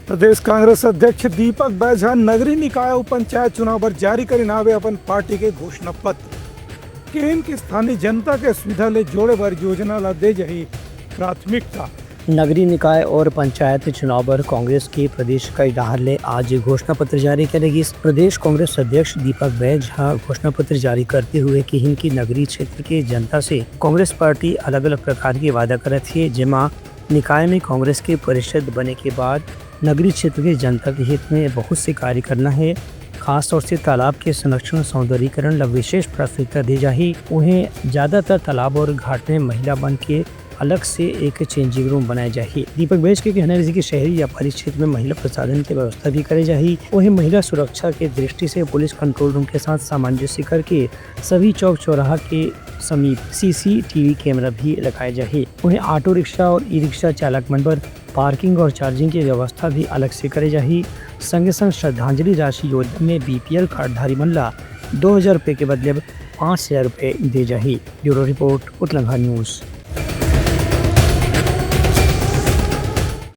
प्रदेश कांग्रेस अध्यक्ष दीपक बैझा नगरीय निकाय और पंचायत चुनाव पर जारी करी नावे अपन पार्टी के घोषणा पत्र केन की स्थानीय जनता के सुविधा ले जोड़े बर योजना ला दे जही प्राथमिकता। नगरीय निकाय और पंचायत चुनाव पर कांग्रेस के प्रदेश इकाई डाहर ले आज घोषणा पत्र जारी करेगी। प्रदेश कांग्रेस अध्यक्ष दीपक बैझा घोषणा पत्र जारी करते हुए कि इनकी नगरीय क्षेत्र के जनता से कांग्रेस पार्टी अलग अलग प्रकार के वादा करत है, जेमा निकाय में कांग्रेस के परिषद बने के बाद नगरीय क्षेत्र के जनता के हित में बहुत से कार्य करना है। खास तौर से तालाब के संरक्षण सौंदर्यीकरण ला विशेष प्राथमिकता दी जाही। उन्हें ज्यादातर तालाब और घाट में महिला बन के अलग से एक चेंजिंग रूम बनाए जाही। दीपक बैझ के कहना है कि शहरी या पारित क्षेत्र में महिला प्रसाधन की व्यवस्था भी करे जाही। वहीं महिला सुरक्षा के दृष्टि से पुलिस कंट्रोल रूम के साथ सामंजस्य करके सभी चौक चौराहा के समीप CCTV कैमरा भी लगाए जाही। वहीं ऑटो रिक्शा और ई रिक्शा चालक मन पर पार्किंग और चार्जिंग की व्यवस्था भी अलग से करे जाही। संगे संग श्रद्धांजलि राशि योजना में BPL कार्डधारी मन ला 2000 रुपये के बदले 5000 रुपये दे जाही। Bureau report Uttarakhand news.